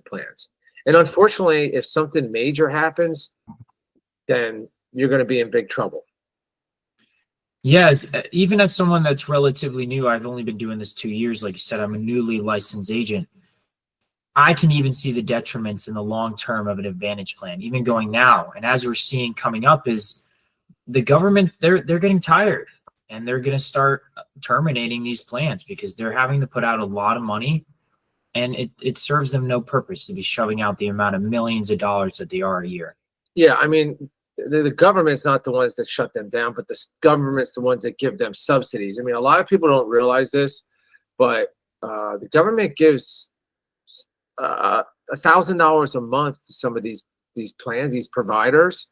plans. And unfortunately, if something major happens, then you're going to be in big trouble. Yes, even as someone that's relatively new, I've only been doing this 2 years. Like you said, I'm a newly licensed agent. I can even see the detriments in the long term of an Advantage plan, even going now. And as we're seeing coming up is the government, they're getting tired and they're going to start terminating these plans because they're having to put out a lot of money, and it serves them no purpose to be shoving out the amount of millions of dollars that they are a year. Yeah, I mean, the government's not the ones that shut them down, but the government's the ones that give them subsidies. I mean, a lot of people don't realize this, but the government gives $1,000 a month to some of these plans, these providers,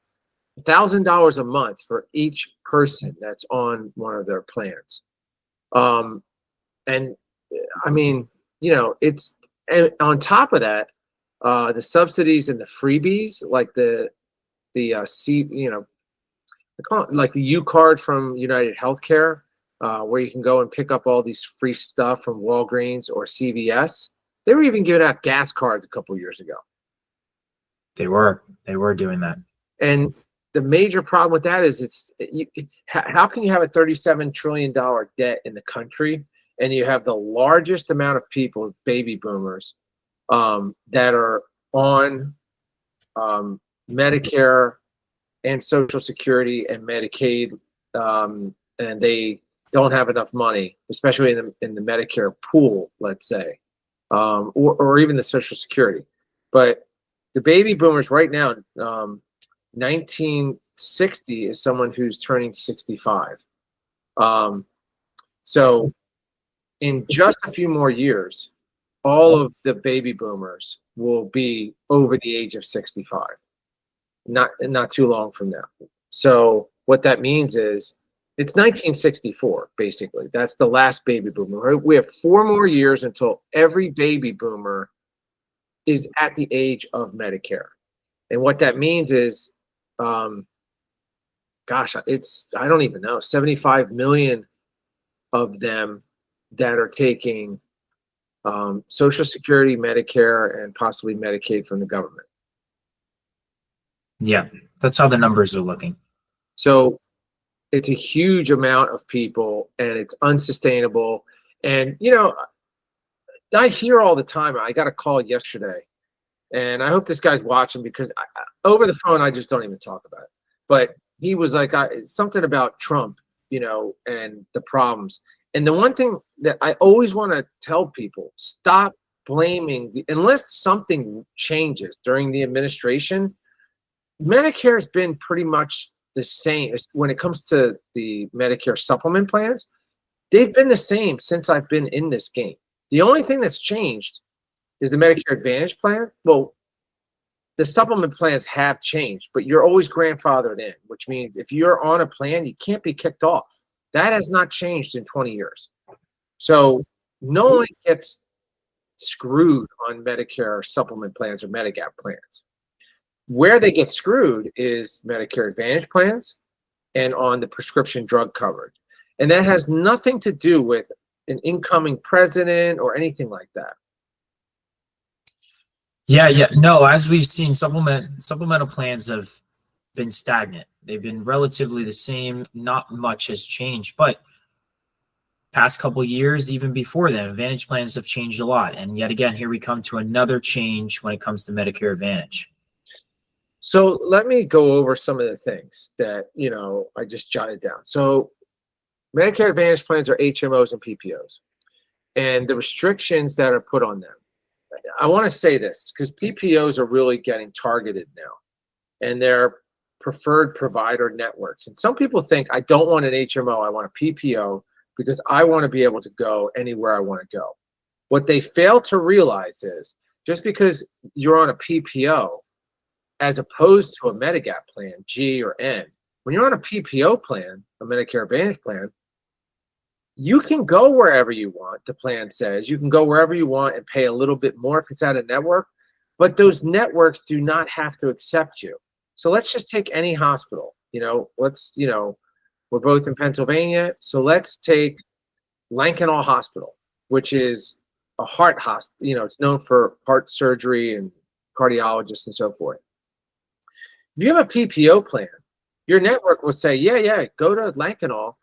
$1,000 a month for each person that's on one of their plans. And I mean, you know, and on top of that, the subsidies and the freebies, like the like the U card from UnitedHealthcare, where you can go and pick up all these free stuff from Walgreens or CVS. They were even giving out gas cards a couple of years ago. They were doing that. And the major problem with that is how can you have a $37 trillion debt in the country, and you have the largest amount of people, baby boomers, that are on Medicare and Social Security and Medicaid, and they don't have enough money, especially in the Medicare pool, let's say, or even the Social Security. But the baby boomers right now, 1960 is someone who's turning 65. So in just a few more years, all of the baby boomers will be over the age of 65. Not too long from now. So what that means is it's 1964, basically. That's the last baby boomer. Right? We have 4 more years until every baby boomer is at the age of Medicare. And what that means is, I don't even know, 75 million of them that are taking Social Security, Medicare, and possibly Medicaid from the government. Yeah, that's how the numbers are looking. So it's a huge amount of people, and it's unsustainable. And, you know, I hear all the time, I got a call yesterday, and I hope this guy's watching because over the phone, I just don't even talk about it. But he was like, something about Trump, you know, and the problems. And the one thing that I always want to tell people, stop blaming, unless something changes during the administration, Medicare has been pretty much the same when it comes to the Medicare supplement plans. They've been the same since I've been in this game. The only thing that's changed is the Medicare Advantage plan. Well, the supplement plans have changed, but you're always grandfathered in, which means if you're on a plan, you can't be kicked off. That has not changed in 20 years. So no one gets screwed on Medicare supplement plans or Medigap plans. Where they get screwed is Medicare Advantage plans and on the prescription drug coverage. And that has nothing to do with an incoming president or anything like that. Yeah. No, as we've seen, supplemental plans have been stagnant. They've been relatively the same. Not much has changed. But past couple of years, even before then, Advantage plans have changed a lot. And yet again, here we come to another change when it comes to Medicare Advantage. So let me go over some of the things that, you know, I just jotted down. So Medicare Advantage plans are HMOs and PPOs, and the restrictions that are put on them. I want to say this because PPOs are really getting targeted now, and they're preferred provider networks. And some people think, I don't want an HMO, I want a PPO because I want to be able to go anywhere I want to go. What they fail to realize is just because you're on a PPO, as opposed to a Medigap plan, G or N, when you're on a PPO plan, a Medicare Advantage plan, you can go wherever you want, the plan says. You can go wherever you want and pay a little bit more if it's at a network, but those networks do not have to accept you. So let's just take any hospital. We're both in Pennsylvania, so let's take Lankenau Hospital, which is a heart hospital. You know, it's known for heart surgery and cardiologists and so forth. If you have a PPO plan, your network will say, yeah, go to Lankenau,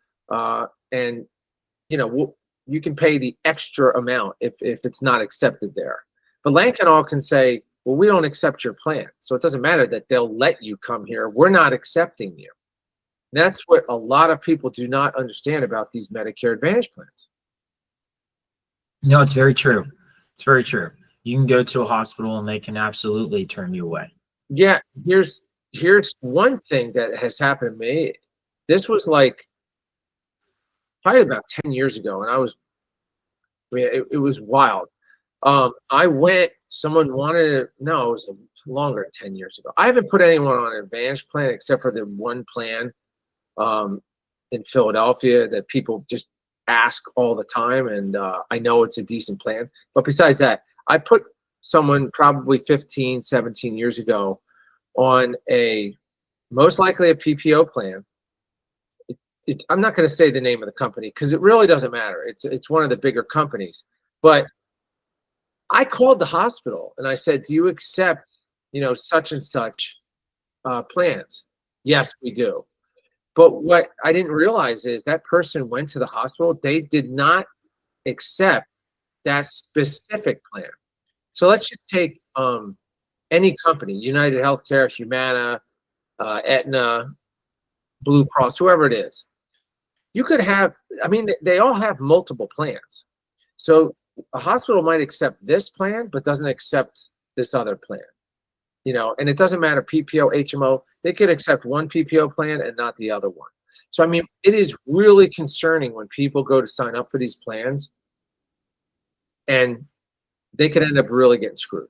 and you know, you can pay the extra amount if it's not accepted there. But Lankenau can say, well, we don't accept your plan. So it doesn't matter that they'll let you come here. We're not accepting you. That's what a lot of people do not understand about these Medicare Advantage plans. No, it's very true. It's very true. You can go to a hospital and they can absolutely turn you away. Yeah, here's one thing that has happened to me. This was like probably about 10 years ago, and it was wild. I went, someone wanted to, no, it was longer than 10 years ago. I haven't put anyone on an Advantage plan except for the one plan in Philadelphia that people just ask all the time, and I know it's a decent plan. But besides that, I put someone probably 15, 17 years ago on most likely a PPO plan. I'm not going to say the name of the company because it really doesn't matter. It's one of the bigger companies. But I called the hospital and I said, do you accept, such and such plans? Yes, we do. But what I didn't realize is that person went to the hospital. They did not accept that specific plan. So let's just take any company, UnitedHealthcare, Humana, Aetna, Blue Cross, whoever it is. You could have, they all have multiple plans. So a hospital might accept this plan, but doesn't accept this other plan. And it doesn't matter, PPO, HMO, they could accept one PPO plan and not the other one. So, it is really concerning when people go to sign up for these plans and they could end up really getting screwed.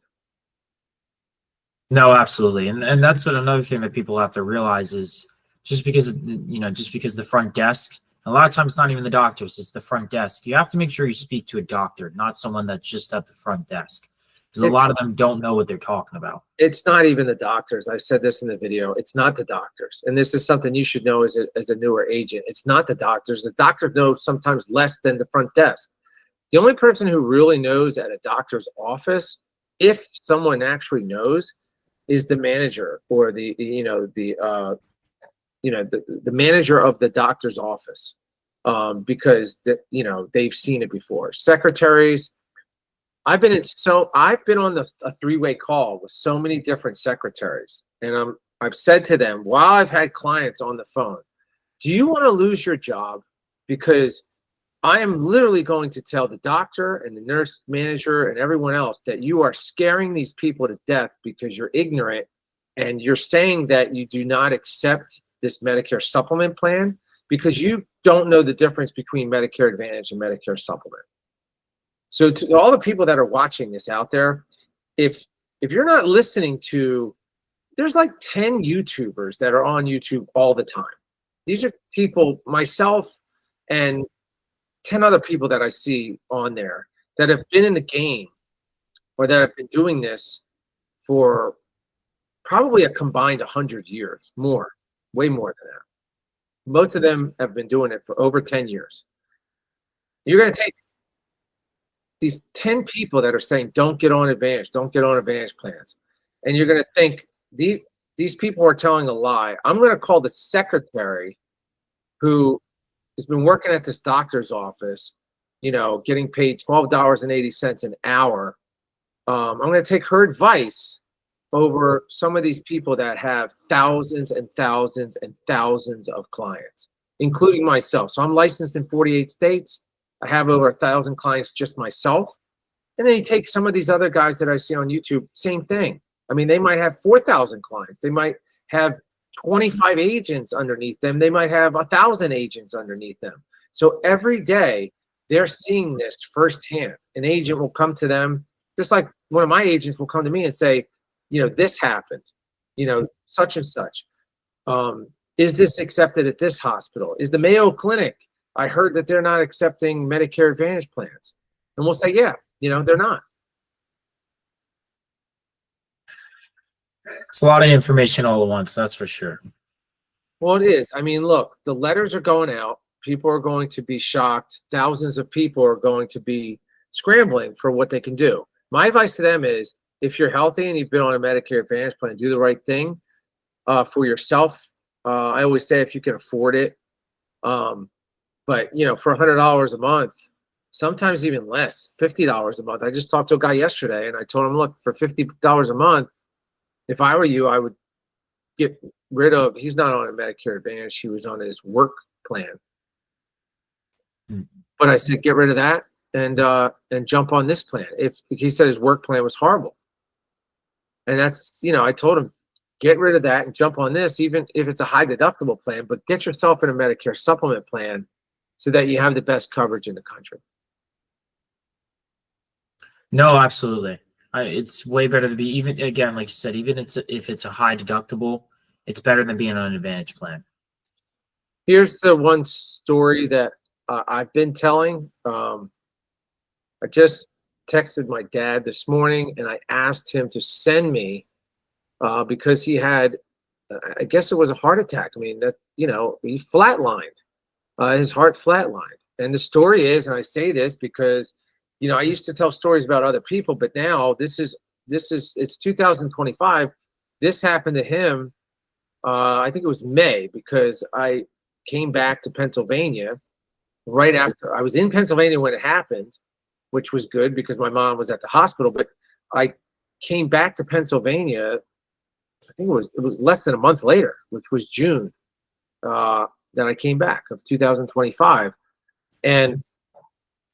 No, absolutely. And that's another thing that people have to realize is just because the front desk, a lot of times it's not even the doctors, it's the front desk. You have to make sure you speak to a doctor, not someone that's just at the front desk. Because a lot of them don't know what they're talking about. It's not even the doctors. I've said this in the video. It's not the doctors. And this is something you should know as a newer agent. It's not the doctors. The doctor knows sometimes less than the front desk. The only person who really knows at a doctor's office, if someone actually knows, is the manager or the manager of the doctor's office, because they've seen it before. Secretaries, I've been on a three-way call with so many different secretaries, and I've said to them while I've had clients on the phone, do you want to lose your job? Because I am literally going to tell the doctor and the nurse manager and everyone else that you are scaring these people to death because you're ignorant and you're saying that you do not accept this Medicare supplement plan because you don't know the difference between Medicare Advantage and Medicare supplement. So to all the people that are watching this out there, if you're not listening to, there's like 10 YouTubers that are on YouTube all the time. These are people, myself and 10 other people that I see on there that have been in the game or that have been doing this for probably a combined 100 years, way more than that. Most of them have been doing it for over 10 years. You're going to take these 10 people that are saying, don't get on Advantage plans. And you're going to think these people are telling a lie. I'm going to call the secretary who has been working at this doctor's office, getting paid $12.80 an hour. I'm going to take her advice over some of these people that have thousands and thousands and thousands of clients, including myself. So I'm licensed in 48 states. I have over 1,000 clients just myself. And then you take some of these other guys that I see on YouTube, same thing. They might have 4,000 clients. They might have 25 agents underneath them. They might have 1,000 agents underneath them. So every day they're seeing this firsthand. An agent will come to them, just like one of my agents will come to me and say, this happened, such and such. Is this accepted at this hospital? Is the Mayo Clinic, I heard that they're not accepting Medicare Advantage plans. And we'll say, yeah, they're not. It's a lot of information all at once, that's for sure. Well, it is. Look, the letters are going out. People are going to be shocked. Thousands of people are going to be scrambling for what they can do. My advice to them is, if you're healthy and you've been on a Medicare Advantage plan, do the right thing for yourself. I always say if you can afford it. But for $100 a month, sometimes even less, $50 a month. I just talked to a guy yesterday and I told him, look, for $50 a month, if I were you, I would get rid of, he's not on a Medicare Advantage. He was on his work plan. But I said, get rid of that and jump on this plan. If he said his work plan was horrible. And that's, I told him, get rid of that and jump on this, even if it's a high deductible plan, but get yourself in a Medicare supplement plan so that you have the best coverage in the country. No, absolutely. It's way better to be, even again, like you said, even if it's a high deductible, it's better than being on an Advantage plan. Here's the one story that I've been telling. I just texted my dad this morning and I asked him to send me because he had, I guess it was a heart attack. I mean, that, he flatlined, his heart flatlined. And the story is, and I say this because, I used to tell stories about other people, but now it's 2025. This happened to him. I think it was May, because I came back to Pennsylvania right after. I was in Pennsylvania when it happened, which was good because my mom was at the hospital, but I came back to Pennsylvania, I think it was less than a month later, which was June, that I came back of 2025. And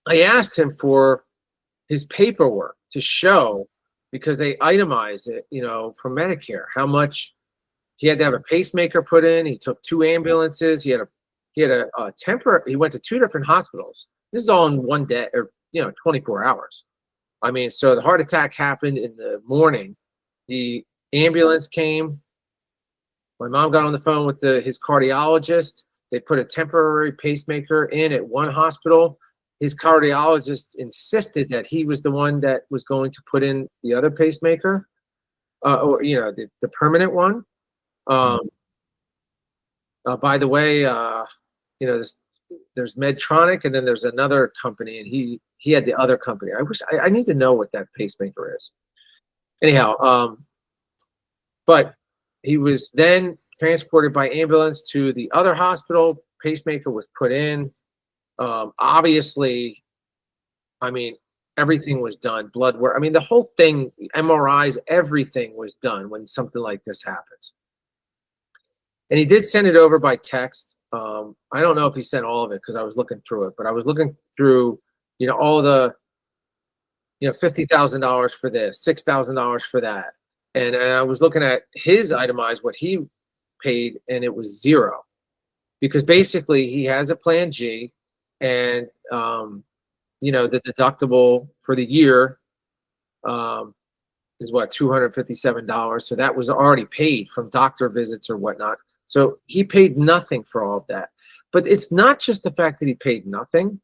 I asked him for his paperwork to show, because they itemize it, for Medicare, how much he had to have a pacemaker put in. He took 2 ambulances. He had a temporary, he went to 2 different hospitals. This is all in one day, or 24 hours. I mean, so the heart attack happened in the morning. The ambulance came. My mom got on the phone with his cardiologist. They put a temporary pacemaker in at one hospital. His cardiologist insisted that he was the one that was going to put in the other pacemaker, or the permanent one. By the way, there's Medtronic, and then there's another company, and he had the other company. I need to know what that pacemaker is. Anyhow, but he was then transported by ambulance to the other hospital. Pacemaker was put in. Obviously, I mean, everything was done. Blood work. I mean, the whole thing, MRIs, everything was done when something like this happens. And he did send it over by text. I don't know if he sent all of it because I was looking through it, but I was looking through, all the, $50,000 for this, $6,000 for that. And I was looking at his itemized, what he paid, and it was zero. Because basically he has a Plan G, and, the deductible for the year is what, $257. So that was already paid from doctor visits or whatnot. So he paid nothing for all of that. But it's not just the fact that he paid nothing.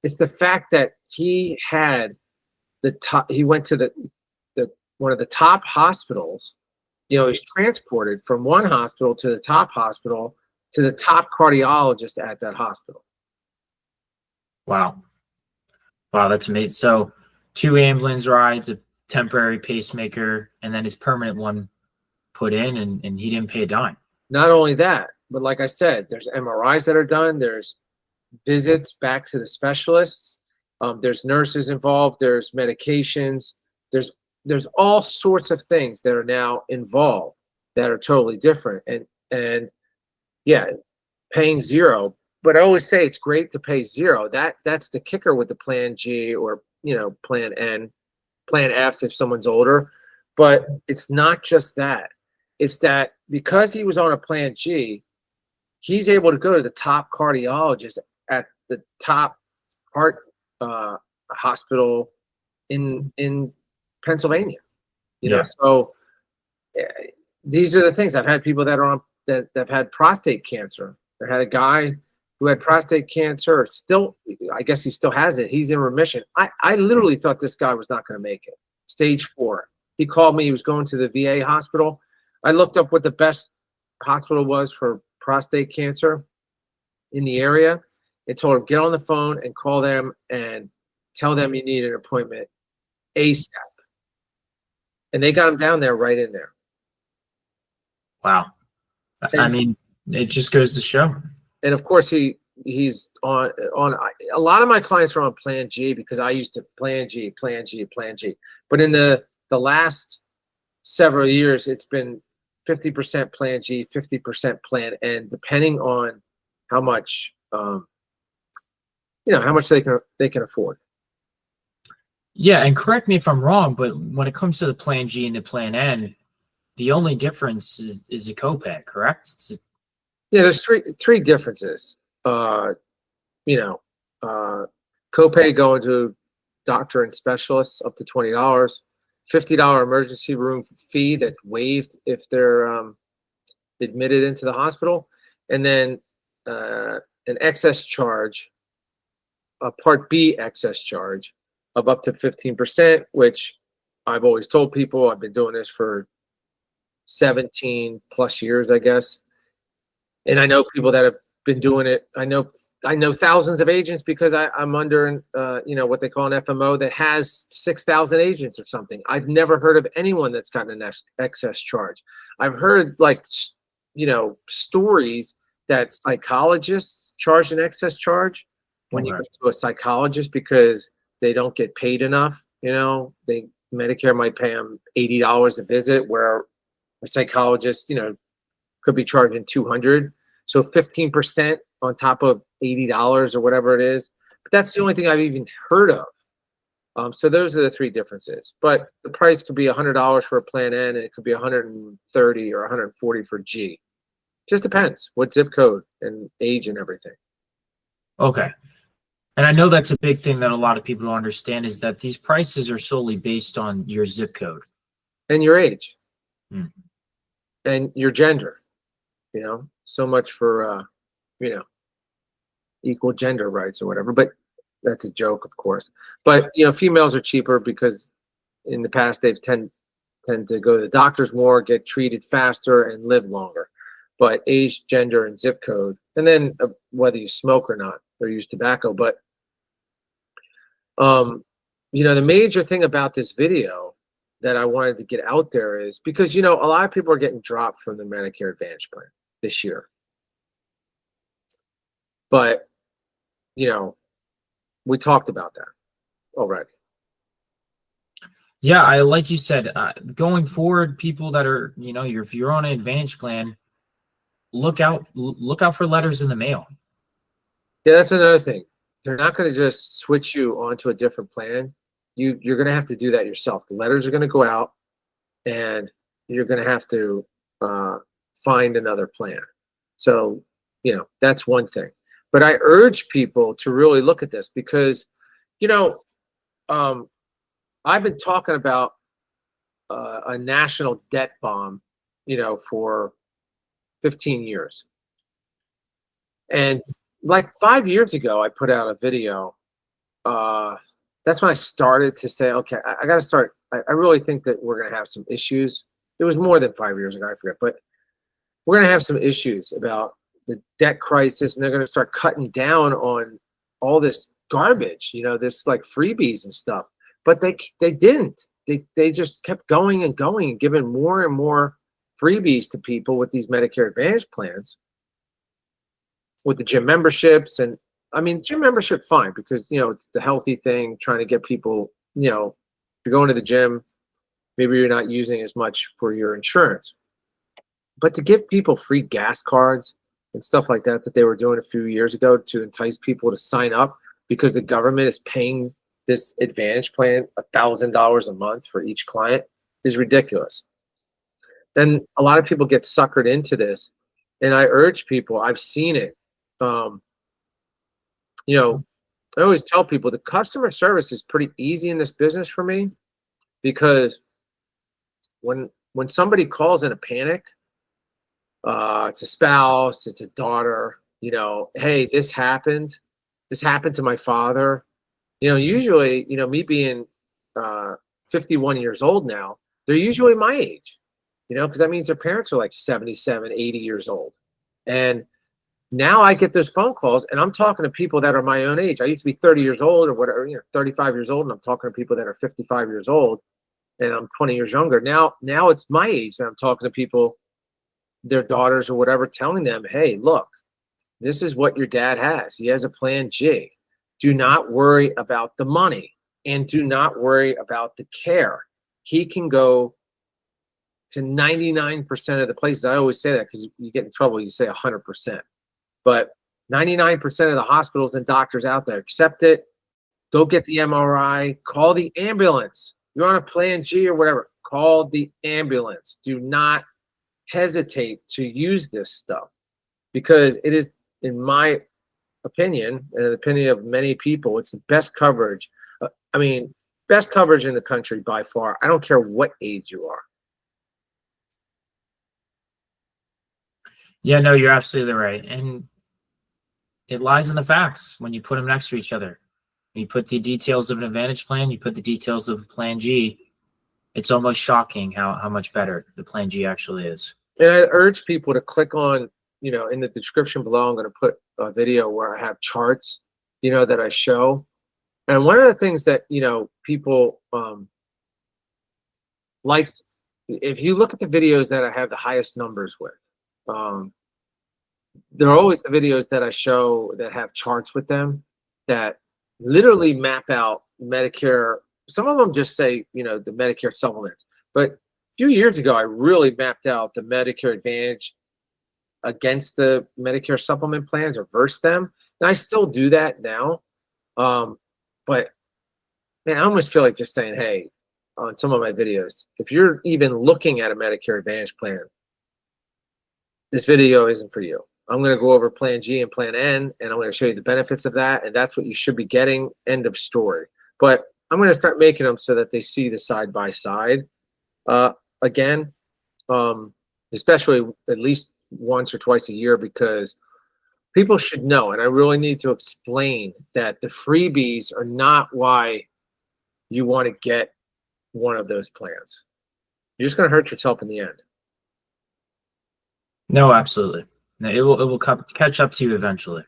It's the fact that he had he went to the one of the top hospitals. He's transported from one hospital to the top hospital to the top cardiologist at that hospital. Wow, that's amazing. So 2 ambulance rides, a temporary pacemaker, and then his permanent one put in, and he didn't pay a dime. Not only that, but like I said, there's MRIs that are done. There's visits back to the specialists. There's nurses involved. There's medications. There's all sorts of things that are now involved that are totally different. And yeah, paying zero. But I always say it's great to pay zero. That's the kicker with the Plan G, or Plan N, Plan F if someone's older. But it's not just that. It's that because he was on a Plan G, he's able to go to the top cardiologist at the top heart hospital in Pennsylvania. So these are the things. I've had people that are on that have had prostate cancer. I had a guy who had prostate cancer. Still, I guess he still has it. He's in remission. I literally thought this guy was not going to make it. Stage 4. He called me. He was going to the VA hospital. I looked up what the best hospital was for prostate cancer in the area. It told him, get on the phone and call them and tell them you need an appointment ASAP. And they got him down there right in there. Wow. I mean, it just goes to show. And of course, he's on a lot of my clients are on Plan G because I used to Plan G. But in the last several years, it's been 50% Plan G, 50% Plan N, depending on how much how much they can afford. Yeah, and correct me if I'm wrong, but when it comes to the Plan G and the Plan N, the only difference is the copay, correct? Yeah, there's three differences. Copay going to doctor and specialists up to $20, $50 emergency room fee that's waived if they're admitted into the hospital, and then an excess charge, a Part B excess charge of up to 15%, which I've always told people. I've been doing this for 17 plus years, I guess. And I know people that have been doing it. I know thousands of agents because I'm under, what they call an FMO that has 6,000 agents or something. I've never heard of anyone that's gotten an excess charge. I've heard stories that psychologists charge an excess charge when you go to a psychologist because they don't get paid enough. Medicare might pay them $80 a visit, where a psychologist, could be charging $200. So 15% on top of $80 or whatever it is. But that's the only thing I've even heard of. So those are the three differences. But the price could be $100 for a Plan N, and it could be $130 or $140 for G. Just depends what zip code and age and everything. Okay. And I know that's a big thing that a lot of people don't understand, is that these prices are solely based on your zip code. And your age. Hmm. And your gender. So much for, equal gender rights or whatever. But that's a joke, of course. But, females are cheaper because in the past they've tend to go to the doctors more, get treated faster, and live longer. But age, gender, and zip code, and then whether you smoke or not, or use tobacco. But, the major thing about this video that I wanted to get out there is because, a lot of people are getting dropped from the Medicare Advantage plan this year. But, we talked about that already. Yeah, like you said, going forward, people that are, if you're on an Advantage plan, look out for letters in the mail. Yeah, that's another thing. They're not going to just switch you onto a different plan. You're going to have to do that yourself. The letters are going to go out, and you're going to have to find another plan. So, that's one thing. But I urge people to really look at this because, I've been talking about a national debt bomb, for 15 years. And like 5 years ago, I put out a video. That's when I started to say, okay, I got to start. I really think that we're going to have some issues. It was more than 5 years ago, I forget, but we're going to have some issues about the debt crisis, and they're going to start cutting down on all this garbage, this like freebies and stuff. But they didn't. They just kept going and going and giving more and more freebies to people with these Medicare Advantage plans, with the gym memberships. And I mean, gym membership, fine, because, it's the healthy thing, trying to get people, if you're going to the gym, maybe you're not using as much for your insurance. But to give people free gas cards and stuff like that they were doing a few years ago to entice people to sign up because the government is paying this Advantage plan $1,000 a month for each client is ridiculous. Then a lot of people get suckered into this, and I urge people. I've seen it. I always tell people the customer service is pretty easy in this business for me, because when somebody calls in a panic, it's a spouse, it's a daughter, hey, this happened to my father. Usually, me being 51 years old now, they're usually my age, because that means their parents are like 77, 80 years old. And Now I get those phone calls and I'm talking to people that are my own age. I used to be 30 years old or whatever, 35 years old, and I'm talking to people that are 55 years old and I'm 20 years younger. Now it's my age that I'm talking to people, their daughters or whatever, telling them, hey, look, this is what your dad has. He has a Plan G. Do not worry about the money and do not worry about the care. He can go to 99% of the places. I always say that because you get in trouble, you say 100%. But 99% of the hospitals and doctors out there accept it. Go get the MRI, call the ambulance. You're on a Plan G or whatever, call the ambulance. Do not hesitate to use this stuff because it is, in my opinion, and the opinion of many people, it's the best coverage. Best coverage in the country by far. I don't care what age you are. Yeah, no, you're absolutely right. And it lies in the facts when you put them next to each other. You put the details of an Advantage plan, you put the details of Plan G. It's almost shocking how much better the Plan G actually is. And I urge people to click on, in the description below, I'm going to put a video where I have charts, that I show. And one of the things that, people liked, if you look at the videos that I have the highest numbers with, there are always the videos that I show that have charts with them that literally map out Medicare. Some of them just say, the Medicare supplements. But a few years ago, I really mapped out the Medicare Advantage against the Medicare supplement plans or verse them. And I still do that now. But man, I almost feel like just saying, hey, on some of my videos, if you're even looking at a Medicare Advantage plan, this video isn't for you. I'm going to go over Plan G and Plan N, and I'm going to show you the benefits of that, and that's what you should be getting, end of story. But I'm going to start making them so that they see the side-by-side again, especially at least once or twice a year, because people should know, and I really need to explain that the freebies are not why you want to get one of those plans. You're just going to hurt yourself in the end. No, absolutely. No, it will catch up to you eventually.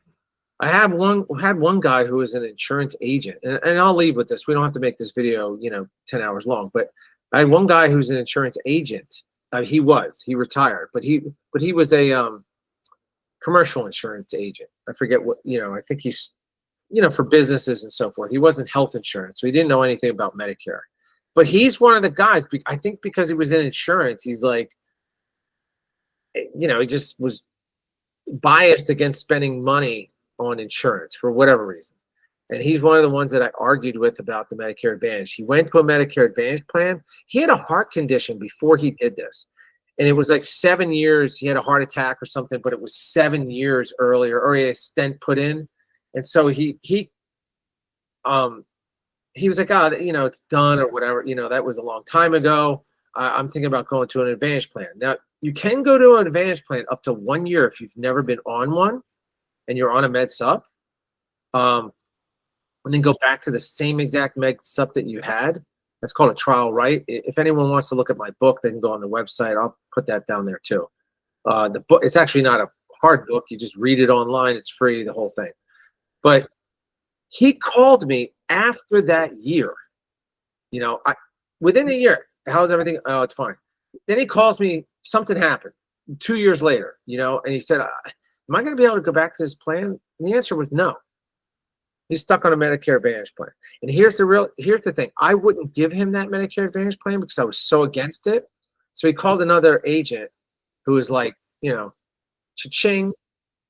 I had one guy who was an insurance agent, and I'll leave with this. We don't have to make this video, 10 hours long, but I had one guy who's an insurance agent. He retired, but he was a commercial insurance agent. I forget what, I think he's, for businesses and so forth. He wasn't health insurance, so he didn't know anything about Medicare. But he's one of the guys, I think because he was in insurance, he's like, he just was biased against spending money on insurance for whatever reason. And he's one of the ones that I argued with about the Medicare Advantage. He went to a Medicare Advantage plan. He had a heart condition before he did this. And it was like 7 years. He had a heart attack or something, but it was 7 years earlier, or he had a stent put in. And so he was like, oh, it's done or whatever. That was a long time ago. I'm thinking about going to an Advantage plan. Now, you can go to an Advantage plan up to 1 year if you've never been on one and you're on a Med Sup. And then go back to the same exact Med Sup that you had. That's called a trial right. If anyone wants to look at my book, they can go on the website. I'll put that down there too. The book, it's actually not a hard book. You just read it online. It's free, the whole thing. But he called me after that year. Within a year, how's everything? Oh, it's fine. Then he calls me, something happened 2 years later, and he said, am I going to be able to go back to this plan? And the answer was no. He's stuck on a Medicare Advantage plan. And here's the thing. I wouldn't give him that Medicare Advantage plan because I was so against it. So he called another agent who was like, cha-ching,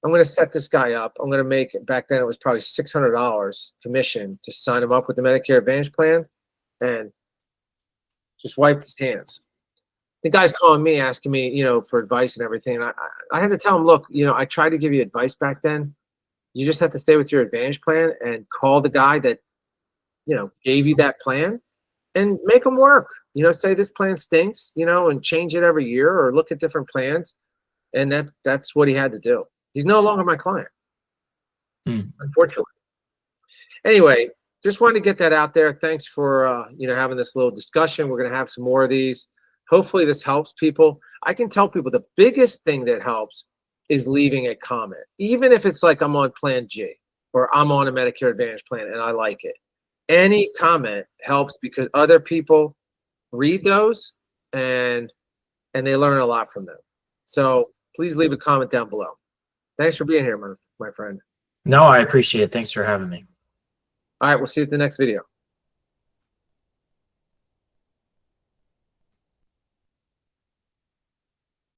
I'm going to set this guy up. I'm going to make it, back then it was probably $600 commission to sign him up with the Medicare Advantage plan, and just wiped his hands. The guy's calling me, asking me, for advice and everything. And I had to tell him, look, I tried to give you advice back then. You just have to stay with your Advantage plan and call the guy that, gave you that plan and make them work. Say this plan stinks, and change it every year or look at different plans. And that's what he had to do. He's no longer my client, unfortunately. Anyway, just wanted to get that out there. Thanks for, having this little discussion. We're going to have some more of these. Hopefully this helps people. I can tell people the biggest thing that helps is leaving a comment, even if it's like I'm on Plan G or I'm on a Medicare Advantage plan and I like it. Any comment helps because other people read those and they learn a lot from them. So please leave a comment down below. Thanks for being here, my friend. No, I appreciate it. Thanks for having me. All right, we'll see you at the next video.